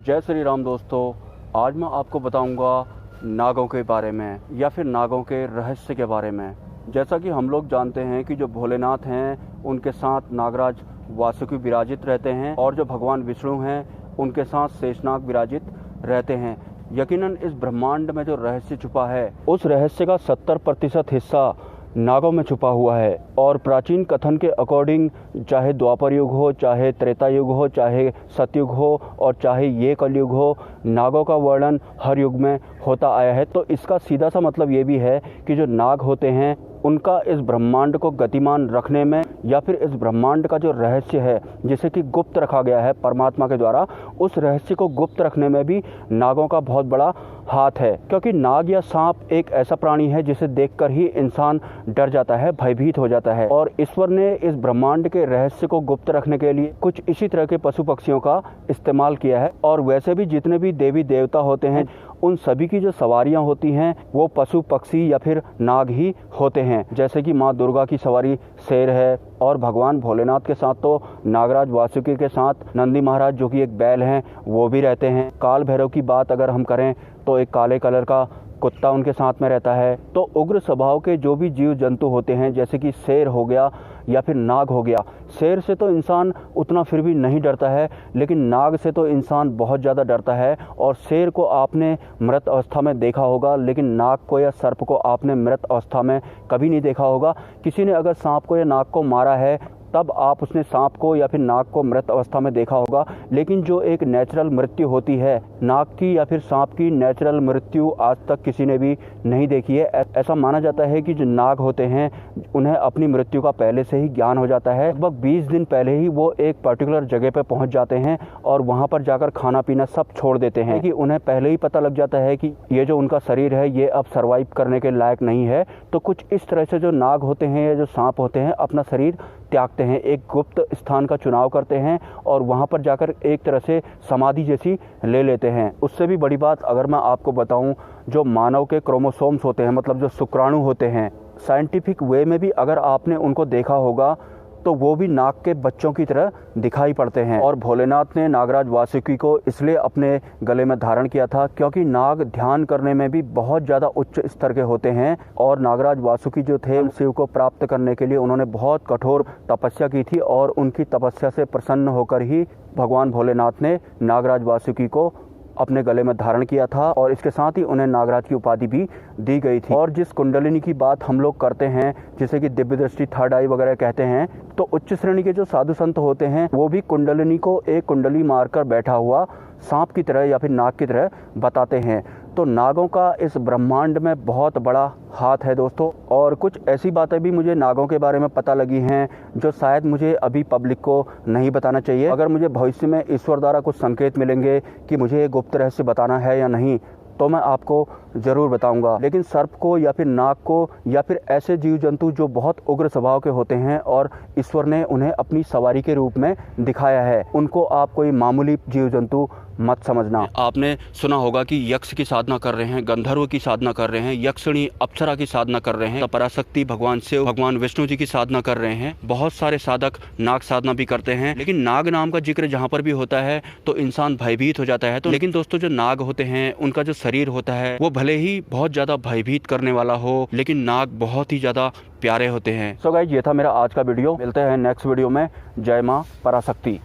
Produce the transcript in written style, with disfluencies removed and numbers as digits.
जय श्री राम दोस्तों। आज मैं आपको बताऊंगा नागों के बारे में या फिर नागों के रहस्य के बारे में। जैसा कि हम लोग जानते हैं कि जो भोलेनाथ हैं उनके साथ नागराज वासुकी विराजित रहते हैं और जो भगवान विष्णु हैं उनके साथ शेषनाग विराजित रहते हैं। यकीनन इस ब्रह्मांड में जो रहस्य छुपा है उस रहस्य का 70% हिस्सा नागों में छुपा हुआ है। और प्राचीन कथन के अकॉर्डिंग चाहे द्वापर युग हो, चाहे त्रेता युग हो, चाहे सतयुग हो और चाहे ये कलयुग हो, नागों का वर्णन हर युग में होता आया है। तो इसका सीधा सा मतलब ये भी है कि जो नाग होते हैं उनका इस ब्रह्मांड को गतिमान रखने में या फिर इस ब्रह्मांड का जो रहस्य है जिसे कि गुप्त रखा गया है परमात्मा के द्वारा, उस रहस्य को गुप्त रखने में भी नागों का बहुत बड़ा हाथ है। क्योंकि नाग या सांप एक ऐसा प्राणी है जिसे देखकर ही इंसान डर जाता है, भयभीत हो जाता है। और ईश्वर ने इस ब्रह्मांड के रहस्य को गुप्त रखने के लिए कुछ इसी तरह के पशु पक्षियों का इस्तेमाल किया है। और वैसे भी जितने भी देवी देवता होते हैं उन सभी की जो सवारियां होती हैं वो पशु पक्षी या फिर नाग ही होते हैं। जैसे कि माँ दुर्गा की सवारी शेर है और भगवान भोलेनाथ के साथ तो नागराज वासुकी के साथ नंदी महाराज जो कि एक बैल हैं वो भी रहते हैं। काल भैरव की बात अगर हम करें तो एक काले कलर का कुत्ता उनके साथ में रहता है। तो उग्र स्वभाव के जो भी जीव जंतु होते हैं जैसे कि शेर हो गया या फिर नाग हो गया, शेर से तो इंसान उतना फिर भी नहीं डरता है, लेकिन नाग से तो इंसान बहुत ज़्यादा डरता है। और शेर को आपने मृत अवस्था में देखा होगा, लेकिन नाग को या सर्प को आपने मृत अवस्था में कभी नहीं देखा होगा। किसी ने अगर सांप को या नाग को मारा है तब आप उसने सांप को या फिर नाग को मृत अवस्था में देखा होगा। लेकिन जो एक नेचुरल मृत्यु होती है नाग की या फिर सांप की, नेचुरल मृत्यु आज तक किसी ने भी नहीं देखी है। ऐसा माना जाता है कि जो नाग होते हैं उन्हें अपनी मृत्यु का पहले से ही ज्ञान हो जाता है। लगभग 20 दिन पहले ही वो एक पर्टिकुलर जगह पर पहुंच जाते हैं और वहां पर जाकर खाना पीना सब छोड़ देते हैं कि उन्हें पहले ही पता लग जाता है कि ये जो उनका शरीर है ये अब सर्वाइव करने के लायक नहीं है। तो कुछ इस तरह से जो नाग होते हैं या जो सांप होते हैं अपना शरीर त्यागते हैं, एक गुप्त स्थान का चुनाव करते हैं और वहां पर जाकर एक तरह से समाधि जैसी ले लेते हैं। उससे भी बड़ी बात अगर मैं आपको बताऊं, जो मानव के क्रोमोसोम्स होते हैं मतलब जो शुक्राणु होते हैं, साइंटिफिक वे में भी अगर आपने उनको देखा होगा तो वो भी नाग के बच्चों की तरह दिखाई पड़ते हैं। और भोलेनाथ ने नागराज वासुकी को इसलिए अपने गले में धारण किया था क्योंकि नाग ध्यान करने में भी बहुत ज़्यादा उच्च स्तर के होते हैं। और नागराज वासुकी जो थे शिव को प्राप्त करने के लिए उन्होंने बहुत कठोर तपस्या की थी और उनकी तपस्या से प्रसन्न होकर ही भगवान भोलेनाथ ने नागराज वासुकी को अपने गले में धारण किया था और इसके साथ ही उन्हें नागराज की उपाधि भी दी गई थी। और जिस कुंडलिनी की बात हम लोग करते हैं जिसे कि दिव्य दृष्टि, थर्ड आई वगैरह कहते हैं, तो उच्च श्रेणी के जो साधु संत होते हैं वो भी कुंडलिनी को एक कुंडली मारकर बैठा हुआ सांप की तरह या फिर नाग की तरह बताते हैं। तो नागों का इस ब्रह्मांड में बहुत बड़ा हाथ है दोस्तों। और कुछ ऐसी बातें भी मुझे नागों के बारे में पता लगी हैं जो शायद मुझे अभी पब्लिक को नहीं बताना चाहिए। अगर मुझे भविष्य में ईश्वर द्वारा कुछ संकेत मिलेंगे कि मुझे ये गुप्त रहस्य बताना है या नहीं तो मैं आपको ज़रूर बताऊंगा। लेकिन सर्प को या फिर नाग को या फिर ऐसे जीव जंतु जो बहुत उग्र स्वभाव के होते हैं और ईश्वर ने उन्हें अपनी सवारी के रूप में दिखाया है, उनको आप कोई मामूली जीव जंतु मत समझना। आपने सुना होगा कि यक्ष की साधना कर रहे हैं, गंधर्व की साधना कर रहे हैं, यक्षिणी अप्सरा की साधना कर रहे हैं, पराशक्ति भगवान शिव, भगवान विष्णु जी की साधना कर रहे हैं। बहुत सारे साधक नाग साधना भी करते हैं, लेकिन नाग नाम का जिक्र जहाँ पर भी होता है तो इंसान भयभीत हो जाता है। तो लेकिन दोस्तों जो नाग होते हैं उनका जो शरीर होता है वो भले ही बहुत ज्यादा भयभीत करने वाला हो, लेकिन नाग बहुत ही ज्यादा प्यारे होते हैं। सो गाइस, ये था मेरा आज का वीडियो। मिलते हैं नेक्स्ट वीडियो में। जय मां पराशक्ति।